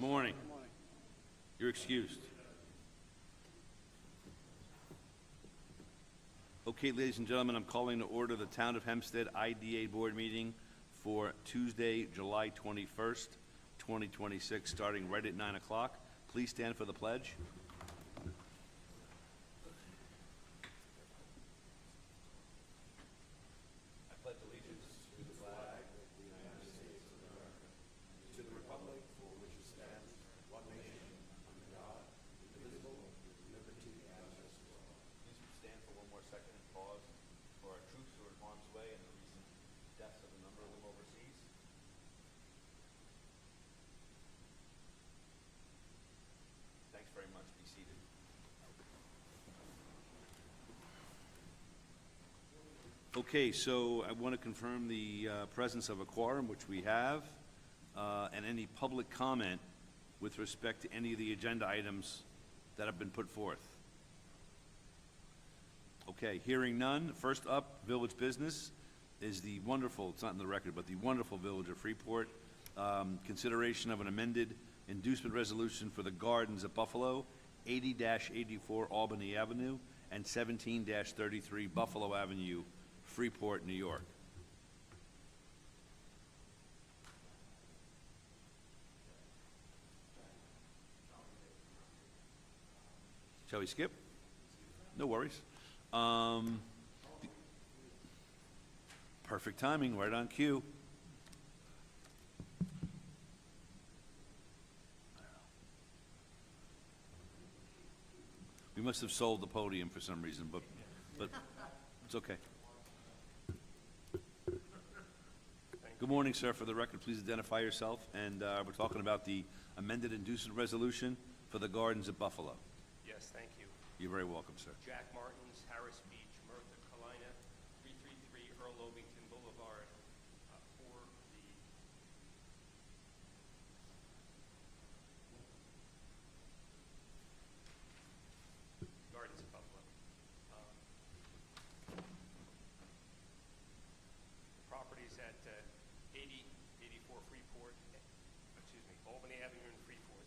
Morning. You're excused. Okay, ladies and gentlemen, I'm calling to order the Town of Hempstead IDA Board meeting for Tuesday, July 21st, 2026, starting right at 9 o'clock. Please stand for the pledge. I pledge allegiance to the flag of the United States of America, to the republic for which it stands, one nation, under God, indivisible, with liberty and justice for all. Please stand for one more second and pause for our troops who are in harm's way and the recent deaths of a number of them overseas. Thanks very much. Be seated. Okay, so I want to confirm the presence of a quorum, which we have, and any public comment with respect to any of the agenda items that have been put forth. Okay, hearing none. First up, village business is the wonderful, it's not in the record, but the wonderful Village of Freeport. Consideration of an amended inducement resolution for the gardens at Buffalo, 80-84 Albany Avenue, and 17-33 Buffalo Avenue, Freeport, New York. Shall we skip? No worries. Perfect timing, right on cue. We must have sold the podium for some reason, but it's okay. Good morning, sir. For the record, please identify yourself. And we're talking about the amended inducement resolution for the gardens at Buffalo. Yes, thank you. You're very welcome, sir. Jack Martins, Harris Beach, Merthyr Carolina, 333 Earl Ovington Boulevard, for the Gardens of Buffalo. The property's at 80-84 Freeport, Albany Avenue in Freeport,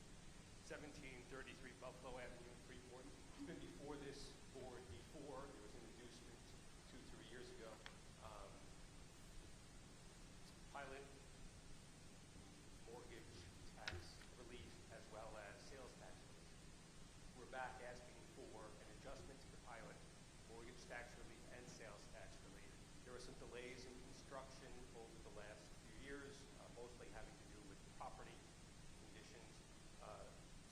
1733 Buffalo Avenue in Freeport. It's been before this board before. There was an inducement 2-3 years ago. Pilot mortgage tax relief as well as sales tax relief. We're back asking for an adjustment to the pilot, mortgage tax relief and sales tax relief. There were some delays in construction over the last few years, mostly having to do with property conditions.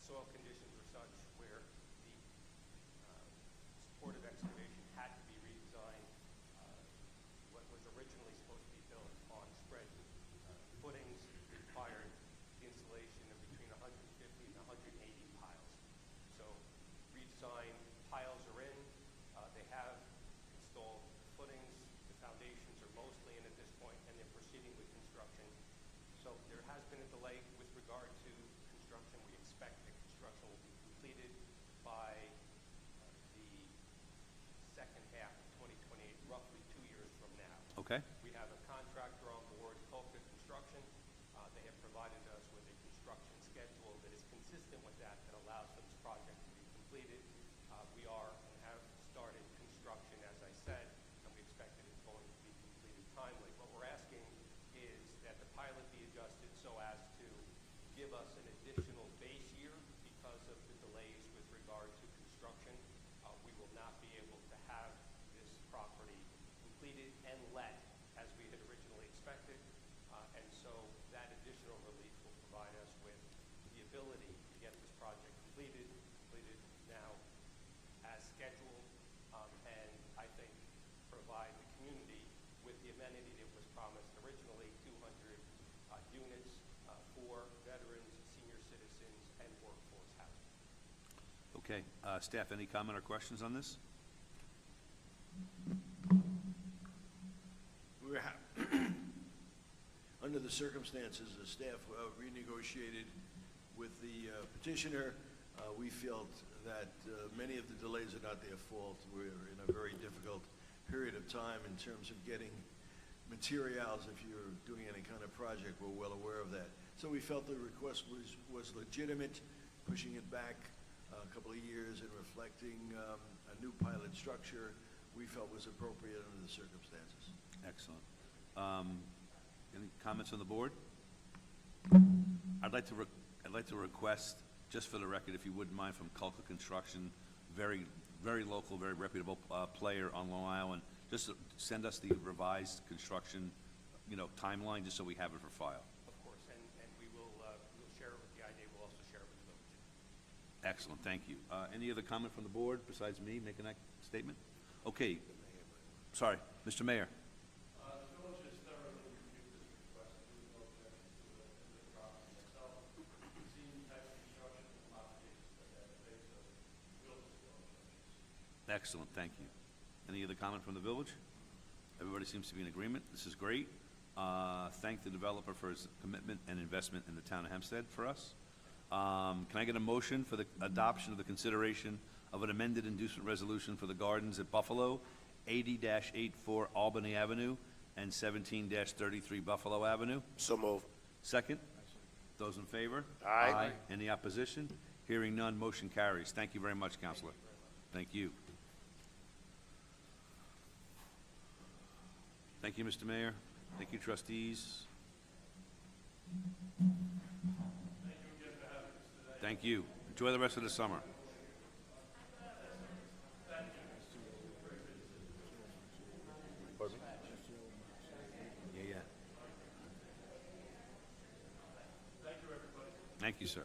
Soil conditions were such where the supportive excavation had to be redesigned. What was originally supposed to be built on spread footings required the installation of between 150 and 180 piles. So redesigned piles are in. They have installed footings. The foundations are mostly in at this point, and they're proceeding with construction. So there has been a delay with regard to construction. We expect that construction will be completed by the second half of 2028, roughly 2 years from now. Okay. We have a contractor on board, Colca Construction. They have provided us with a construction schedule that is consistent with that allows for this project to be completed. We are and have started construction, as I said, and we expect that it's going to be completed timely. What we're asking is that the pilot be adjusted so as to give us an additional base year because of the delays with regard to construction. We will not be able to have this property completed and let as we had originally expected. And so that additional relief will provide us with the ability to get this project completed now as scheduled, and I think provide the community with the amenity that was promised originally, 200 units for veterans, senior citizens, and workforce housing. Okay. Staff, any comment or questions on this? Under the circumstances, the staff renegotiated with the petitioner. We felt that many of the delays are not their fault. We're in a very difficult period of time in terms of getting materials. If you're doing any kind of project, we're well aware of that. So we felt the request was legitimate, pushing it back a couple of years and reflecting a new pilot structure we felt was appropriate under the circumstances. Excellent. Any comments on the board? I'd like to request, just for the record, if you wouldn't mind, from Culca Construction, very local, very reputable player on Long Island, just to send us the revised construction, timeline, just so we have it for file. Of course, and we'll share it with the IDA, we'll also share it with the village. Excellent, thank you. Any other comment from the board besides me making that statement? Okay. Sorry, Mr. Mayor. The village has thoroughly reviewed this request, and there's no objections to it and the property itself. We've seen type of construction and modifications that have been made, so the village has no objections. Excellent, thank you. Any other comment from the village? Everybody seems to be in agreement. This is great. Thank the developer for his commitment and investment in the town of Hempstead for us. Can I get a motion for the adoption of the consideration of an amended inducement resolution for the gardens at Buffalo, 80-84 Albany Avenue and 17-33 Buffalo Avenue? So move. Second? Those in favor? Aye. Any opposition? Hearing none, motion carries. Thank you very much, Counselor. Thank you. Thank you, Mr. Mayor. Thank you, trustees. Thank you. Enjoy the rest of the summer. Pardon me? Yeah. Thank you, sir.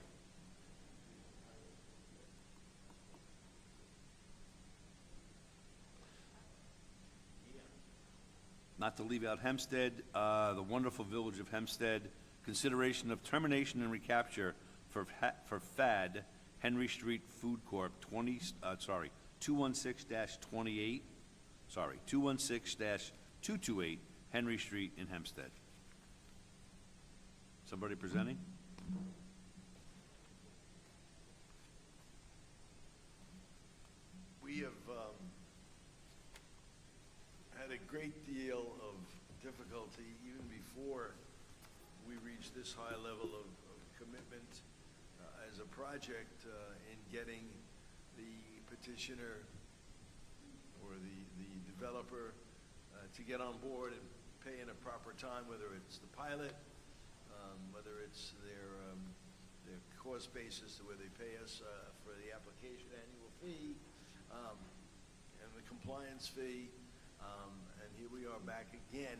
Not to leave out Hempstead, the wonderful village of Hempstead, consideration of termination and recapture for FAD Henry Street Food Corp. 216-28, 216-228 Henry Street in Hempstead. Somebody presenting? We have had a great deal of difficulty even before we reached this high level of commitment as a project in getting the petitioner or the developer to get on board and pay in a proper time, whether it's the pilot, whether it's their cost basis where they pay us for the application annual fee, and the compliance fee, and here we are back again.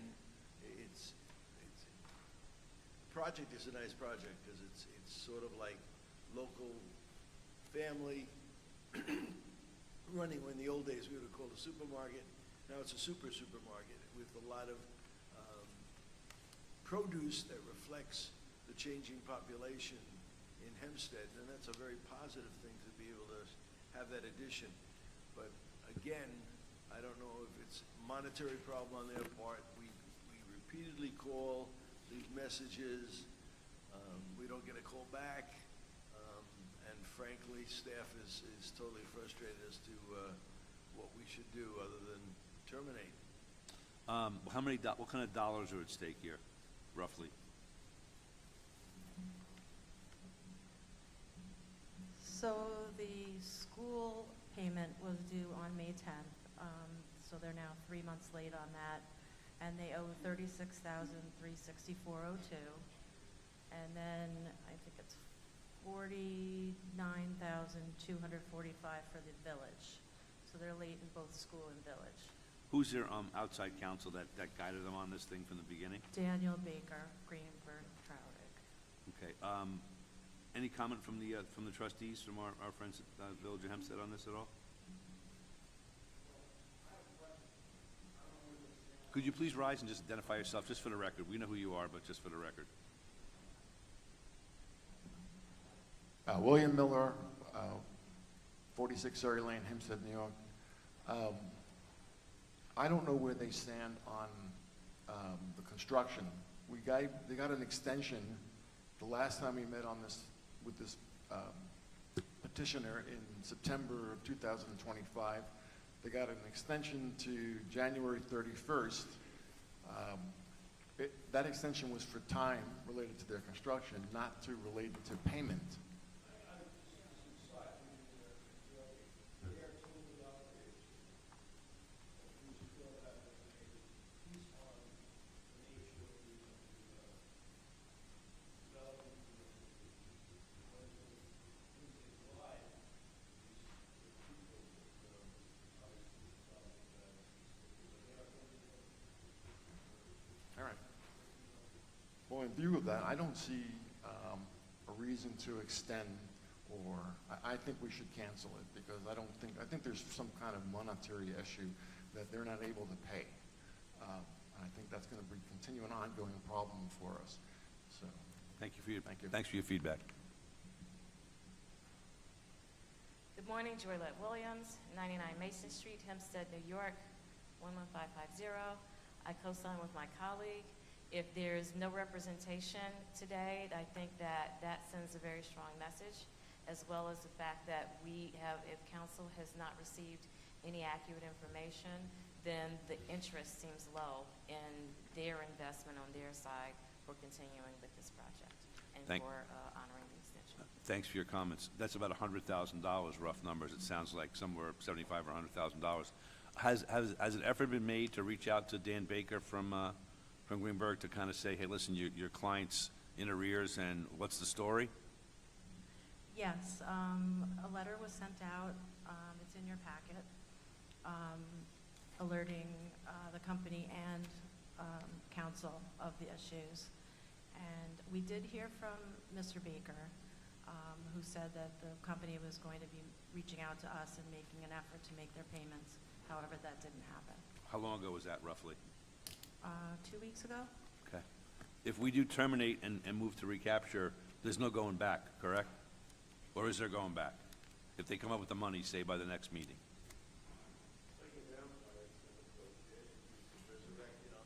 The project is a nice project because it's sort of like local family running. When in the old days we would have called a supermarket. Now it's a supermarket with a lot of produce that reflects the changing population in Hempstead, and that's a very positive thing to be able to have that addition. But again, I don't know if it's a monetary problem on their part. We repeatedly call, leave messages, we don't get a call back, and frankly, staff is totally frustrated as to what we should do other than terminate. What kind of dollars are at stake here, roughly? So the school payment was due on May 10th, so they're now 3 months late on that, and they owe $36,364.02, and then I think it's $49,245 for the village. So they're late in both school and village. Who's their outside counsel that guided them on this thing from the beginning? Daniel Baker, Greenberg, Traurig. Okay. Any comment from the trustees, from our friends at Village of Hempstead on this at all? Could you please rise and just identify yourself, just for the record? We know who you are, but just for the record. William Miller, 46 Surrey Lane, Hempstead, New York. I don't know where they stand on the construction. They got an extension the last time we met on this with this petitioner in September of 2025. They got an extension to January 31st. That extension was for time related to their construction, not to related to payment. All right. Well, in view of that, I don't see a reason to extend, or I think we should cancel it, because I think there's some kind of monetary issue that they're not able to pay. And I think that's going to continue an ongoing problem for us. So, Thank you for your, Thank you. thanks for your feedback. Good morning, Joylette Williams, 99 Mason Street, Hempstead, New York, 11550. I co-sign with my colleague. If there's no representation today, I think that sends a very strong message, as well as the fact that if council has not received any accurate information, then the interest seems low in their investment on their side for continuing with this project and for honoring the extension. Thanks for your comments. That's about $100,000, rough numbers. It sounds like somewhere $75,000 or $100,000. Has an effort been made to reach out to Dan Baker from Greenberg to kind of say, hey, listen, your client's in arrears, and what's the story? Yes, a letter was sent out, it's in your packet, alerting the company and council of the issues. And we did hear from Mr. Baker, who said that the company was going to be reaching out to us and making an effort to make their payments. However, that didn't happen. How long ago was that, roughly? 2 weeks ago? Okay. If we do terminate and move to recapture, there's no going back, correct? Or is there going back? If they come up with the money, say, by the next meeting? Resurrected on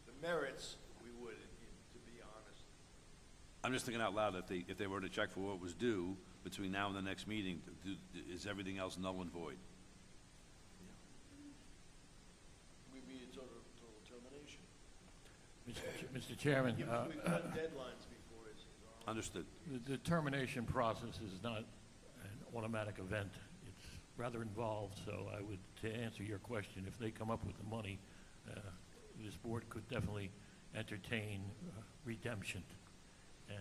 the merits, we would, to be honest. I'm just thinking out loud, if they were to check for what was due between now and the next meeting, is everything else null and void? We'd be a total termination. Mr. Chairman, We've got deadlines before us. Understood. the termination process is not an automatic event. It's rather involved, so I would, to answer your question, if they come up with the money, this board could definitely entertain redemption.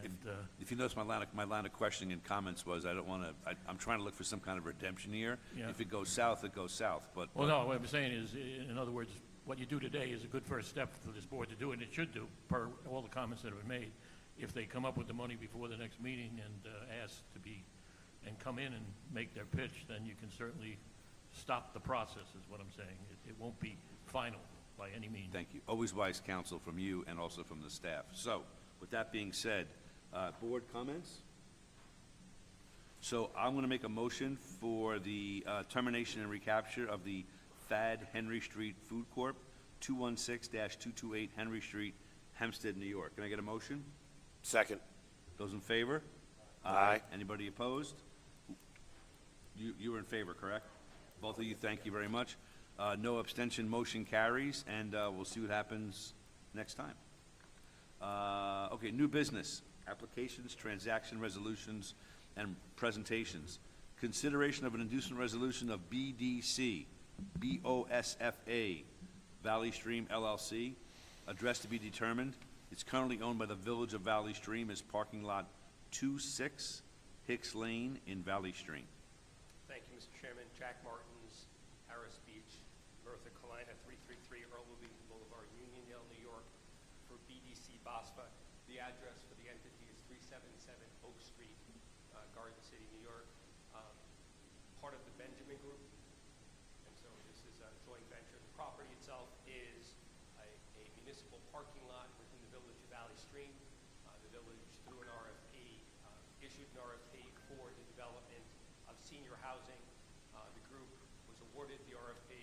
And If you notice, my line of questioning and comments was, I'm trying to look for some kind of redemption here. Yeah. If it goes south, it goes south, but. well, no, what I'm saying is, in other words, what you do today is a good first step for this board to do, and it should do, per all the comments that have been made. If they come up with the money before the next meeting and ask to be, and come in and make their pitch, then you can certainly stop the process, is what I'm saying. It won't be final by any means. Thank you. Always wise counsel from you and also from the staff. So, with that being said, board comments? So I'm going to make a motion for the termination and recapture of the Thad Henry Street Food Corp., 216-228 Henry Street, Hempstead, New York. Can I get a motion? Second. Those in favor? Aye. Anybody opposed? You were in favor, correct? Both of you, thank you very much. No abstention, motion carries, and we'll see what happens next time. Okay, new business, applications, transaction resolutions, and presentations. Consideration of an inducement resolution of BDC, BOSFA, Valley Stream LLC, address to be determined. It's currently owned by the Village of Valley Stream as parking lot 26 Hicks Lane in Valley Stream. Thank you, Mr. Chairman. Jack Martins, Harris Beach, Bertha Kalina, 333 Earl Louis Boulevard, Uniondale, New York, for BDC BOSFA. The address for the entity is 377 Oak Street, Garden City, New York, part of the Benjamin Group. And so this is a joint venture. The property itself is a municipal parking lot within the Village of Valley Stream. The village, through an RFP, issued an RFP for the development of senior housing. The group was awarded the RFP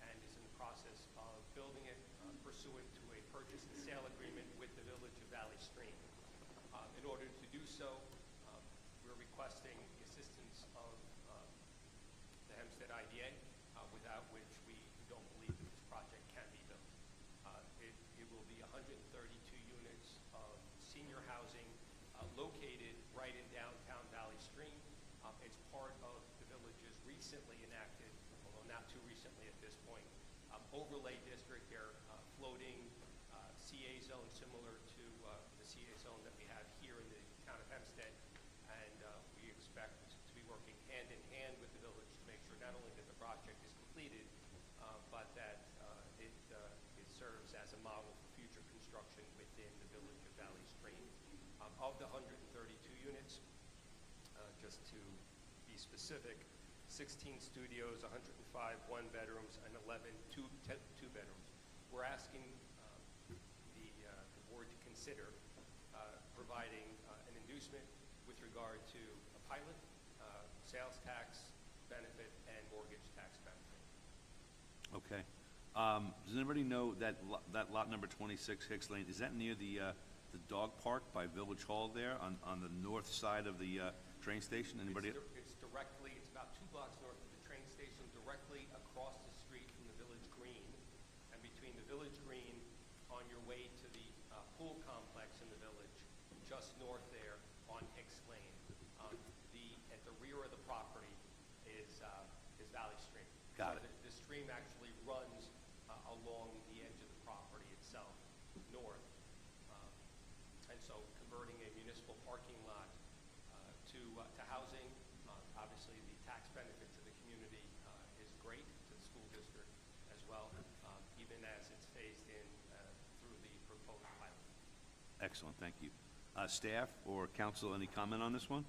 and is in the process of building it pursuant to a purchase and sale agreement with the Village of Valley Stream. In order to do so, we're requesting the assistance of the Hempstead IDA, without which we don't believe that this project can be built. It will be 130 recently enacted, although not too recently at this point, overlay district. They're floating CA zone similar to the CA zone that we have here in the town of Hempstead. And we expect to be working hand in hand with the village to make sure not only that the project is completed, but that it serves as a model for future construction within the village of Valley Stream. Of the 132 units, just to be specific, 16 studios, 105 one-bedrooms, and 11 two-bedrooms. We're asking the board to consider providing an inducement with regard to a pilot, sales tax benefit, and mortgage tax benefit. Okay. Does anybody know that lot number 26 Hicks Lane, is that near the dog park by Village Hall there on the north side of the train station? Anybody? It's directly, it's about 2 blocks north of the train station, directly across the street from the Village Green. And between the Village Green on your way to the pool complex in the village, just north there on Hicks Lane. At the rear of the property is Valley Stream. Got So it. The stream actually runs along the edge of the property itself, north. And so converting a municipal parking lot to housing, obviously the tax benefit to the community is great, to the school district as well, even as it's phased in through the proposed pilot. Excellent, thank you. Staff or council, any comment on this one?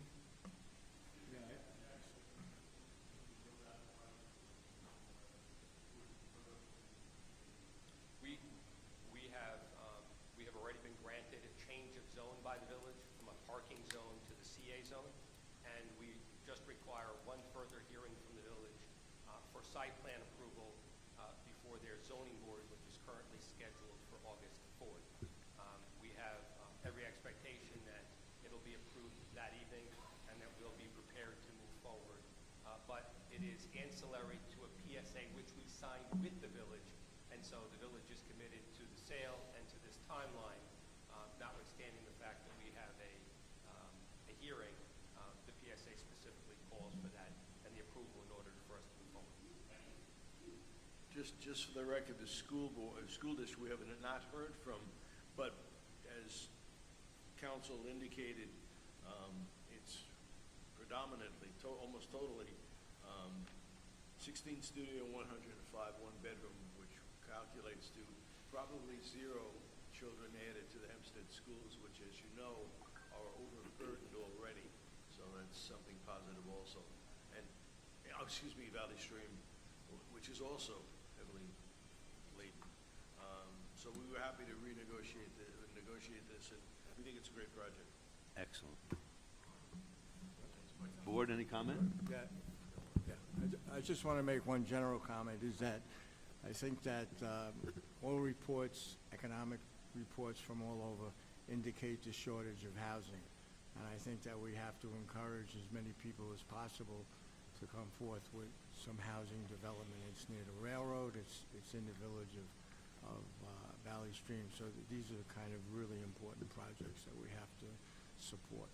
We have already been granted a change of zone by the village from a parking zone to the CA zone, and we just require one further hearing from the village for site plan approval before their zoning board, which is currently scheduled for August 4th. We have every expectation that it'll be approved that evening and that we'll be prepared to move forward. But it is ancillary to a PSA which we signed with the village, and so the village is committed to the sale and to this timeline, notwithstanding the fact that we have a hearing. The PSA specifically calls for that and the approval in order for us to move forward. Just for the record, the school district we have not heard from, but as council indicated, it's predominantly, almost totally, 16 studio, 105 one-bedroom, which calculates to probably 0 children added to the Hempstead schools, which, as you know, are overburdened already. So that's something positive also. And, Valley Stream, which is also heavily laden. So we were happy to negotiate this, and we think it's a great project. Excellent. Board, any comment? Yeah. I just want to make one general comment, is that I think that all reports, economic reports from all over, indicate the shortage of housing. And I think that we have to encourage as many people as possible to come forth with some housing development. It's near the railroad, it's in the village of Valley Stream. So these are the kind of really important projects that we have to support.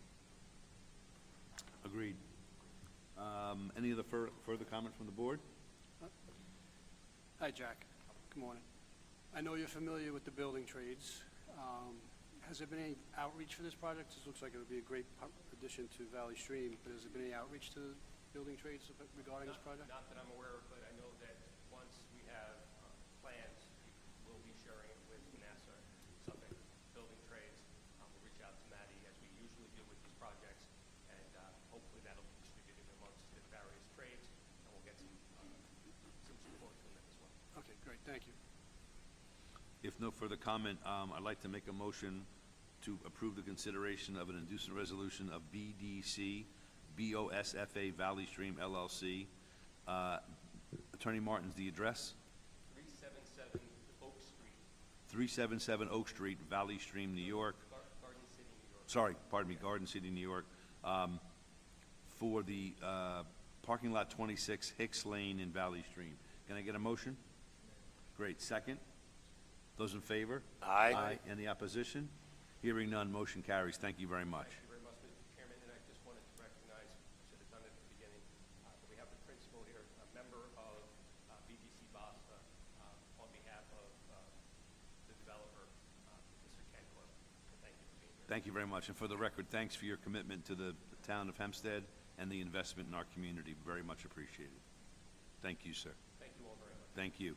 Agreed. Any other further comment from the board? Hi, Jack. Good morning. I know you're familiar with the building trades. Has there been any outreach for this project? This looks like it would be a great addition to Valley Stream, but has there been any outreach to the building trades regarding this project? Not that I'm aware of, but I know that once we have plans, we'll be sharing it with NASA, something, building trades. We'll reach out to Maddie, as we usually do with these projects, and hopefully that'll be distributed amongst the various trades, and we'll get some support from them as well. Okay, great. Thank you. If no further comment, I'd like to make a motion to approve the consideration of an inducement resolution of BDC BOSFA Valley Stream LLC. Attorney Martins, the address? 377 Oak Street, 377 Oak Street, Valley Stream, New York. Garden City, New York. Sorry, pardon me, Garden City, New York, for the parking lot 26 Hicks Lane in Valley Stream. Can I get a motion? Great. Second? Those in favor? Aye. Any opposition? Hearing none, motion carries. Thank you very much. Thank you very much, Mr. Chairman, and I just wanted to recognize, I should have done it at the beginning, that we have the principal here Thank you very much. And for the record, thanks for your commitment to the town of Hempstead and the investment in our community. Very much appreciated. Thank you, sir. Thank you all very much. Thank you.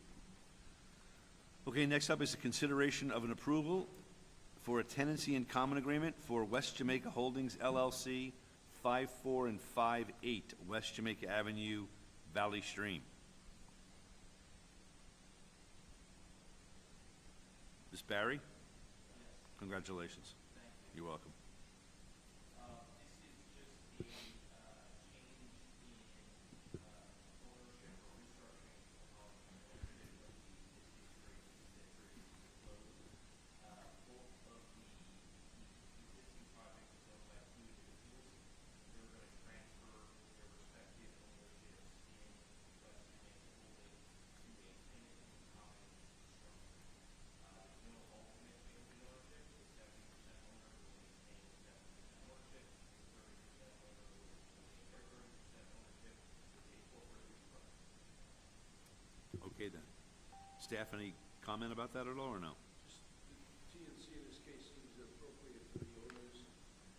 Okay, next up is a consideration of an approval for a tenancy in common agreement for West Jamaica Holdings LLC, 54 and 58 West Jamaica Avenue, Valley Stream. Ms. Barry? Congratulations. You're welcome. This is just a change in ownership or restructuring of ownership of the existing subsidiaries that previously closed. Both of the existing projects is owned by two individuals. They're going to transfer their respective ownerships in West Jamaica Holdings to a tenant in common structure. There's no ultimate change in ownership. The 70% owner will maintain 70% ownership. The 30% owner will maintain their 30% ownership. It's a corporate restructure. Okay, then. Staff, any comment about that at all, or no? TNC in this case seems appropriate for the owners,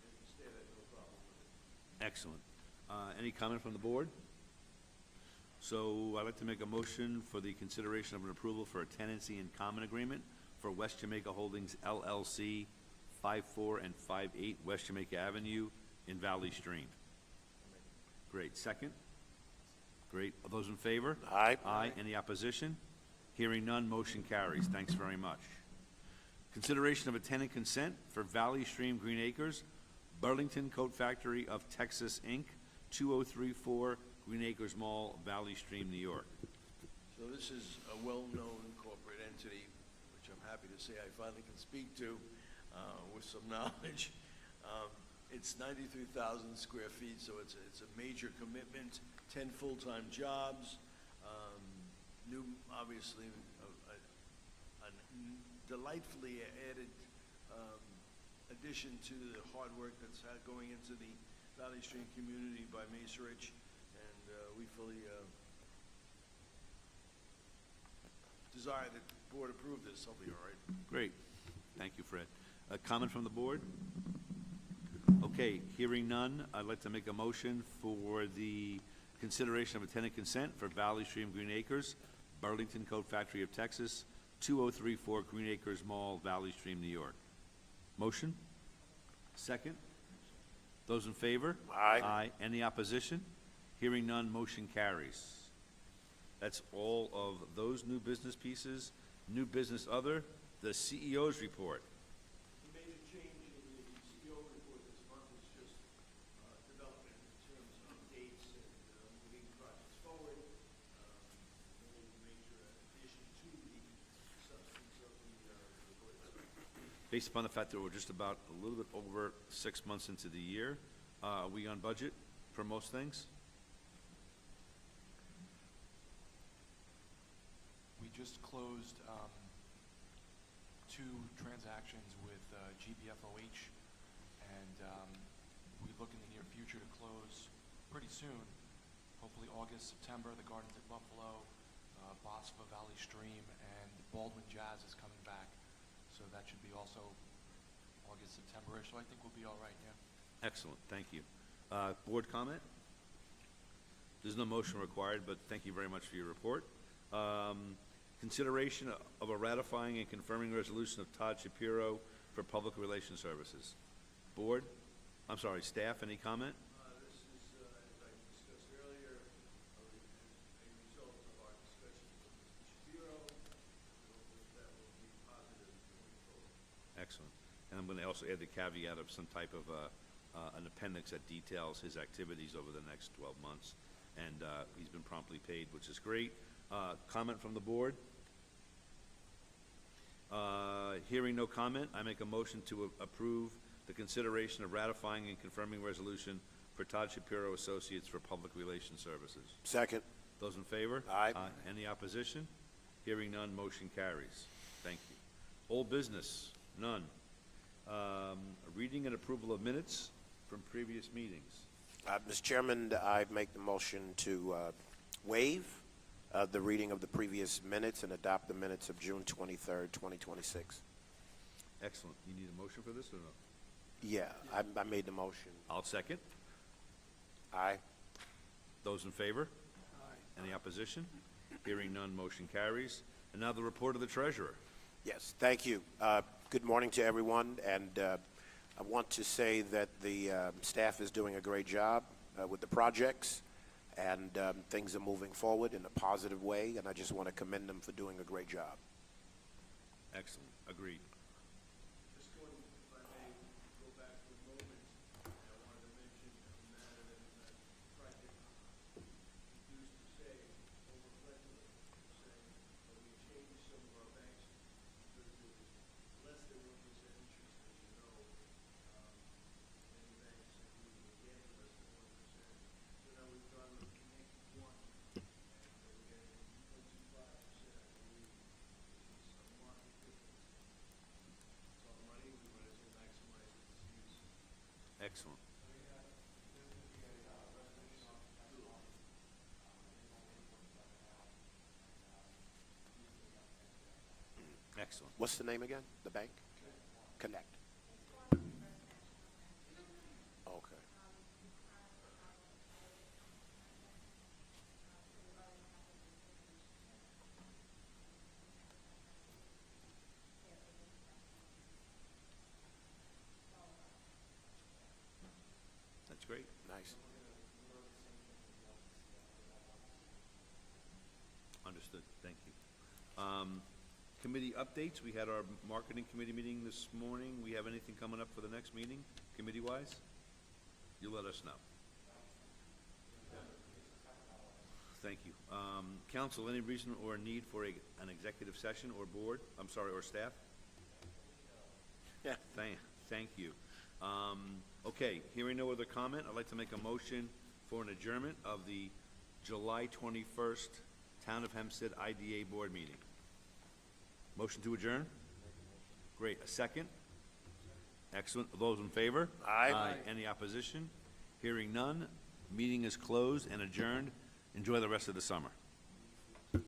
and the staff had no problem with it. Excellent. Any comment from the board? So I'd like to make a motion for the consideration of an approval for a tenancy in common agreement for West Jamaica Holdings LLC, 54 and 58 West Jamaica Avenue in Valley Stream. Great. Second? Great. All those in favor? Aye. Aye. Any opposition? Hearing none, motion carries. Thanks very much. Consideration of a tenant consent for Valley Stream Green Acres, Burlington Coat Factory of Texas, Inc., 2034 Green Acres Mall, Valley Stream, New York. So this is a well-known corporate entity, which I'm happy to say I finally can speak to with some knowledge. It's 93,000 square feet, so it's a major commitment, 10 full-time jobs, new, obviously, a delightfully added addition to the hard work that's going into the Valley Stream community by Mace Rich, and we fully desire that the board approve this. I'll be all right. Great. Thank you, Fred. A comment from the board? Okay, hearing none, I'd like to make a motion for the consideration of a tenant consent for Valley Stream Green Acres, Burlington Coat Factory of Texas, 2034 Green Acres Mall, Valley Stream, New York. Motion? Second? Those in favor? Aye. Aye. Any opposition? Hearing none, motion carries. That's all of those new business pieces. New business other, the CEO's report. The major change in the CEO report this month is just development in terms of dates and moving projects forward. No major addition to the substance of the report itself. Based upon the fact that we're just about a little bit over 6 months into the year, are we on budget for most things? We just closed two transactions with GBFOH, and we look in the near future to close pretty soon, hopefully August, September, the Gardens at Buffalo, Bosfa Valley Stream, and Baldwin Jazz is coming back, so that should be also August, September-ish, so I think we'll be all right, yeah. Excellent, thank you. Board comment? There's no motion required, but thank you very much for your report. Consideration of a ratifying and confirming resolution of Todd Shapiro for Public Relations Services. Board? I'm sorry, staff, any comment? This is, as I discussed earlier, a result of our discussions with Mr. Shapiro. Hopefully that will be positive going forward. Excellent. And I'm going to also add the caveat of some type of an appendix that details his activities over the next 12 months. And he's been promptly paid, which is great. Comment from the board? Hearing no comment, I make a motion to approve the consideration of ratifying and confirming resolution for Todd Shapiro Associates for Public Relations Services. Second. Those in favor? Aye. Any opposition? Hearing none, motion carries. Thank you. Old business? None. Reading and approval of minutes from previous meetings. Mr. Chairman, I make the motion to waive the reading of the previous minutes and adopt the minutes of June 23rd, 2026. Excellent. You need a motion for this or no? Yeah, I made the motion. I'll second. Aye. Those in favor? Any opposition? Hearing none, motion carries. And now the report of the treasurer. Yes, thank you. Good morning to everyone, and I want to say that the staff is doing a great job with the projects, and things are moving forward in a positive way, and I just want to commend them for doing a great job. Excellent. Agreed. Just going, if I may, go back for a moment, I wanted to mention a matter that is not project used to say, over flexible, saying, but we changed some of our banks because there was less than 1% interest, as you know. Many banks agree to get less than 1%. So now we've gone with Connect One, and we're getting 0.25%, I believe, which is a market difference. It's all money, we wanted to maximize its use. Excellent. Excellent. What's the name again? The bank? Connect. Okay. That's great. Nice. Understood. Thank you. Committee updates. We had our marketing committee meeting this morning. We have anything coming up for the next meeting, committee-wise? You let us know. Thank you. Council, any reason or need for an executive session or board? I'm sorry, or staff? Yeah. Thank you. Okay, hearing no other comment, I'd like to make a motion for an adjournment of the July 21st Town of Hempstead IDA Board meeting. Motion to adjourn? Great. A second? Excellent. Those in favor? Aye. Any opposition? Hearing none, meeting is closed and adjourned. Enjoy the rest of the summer.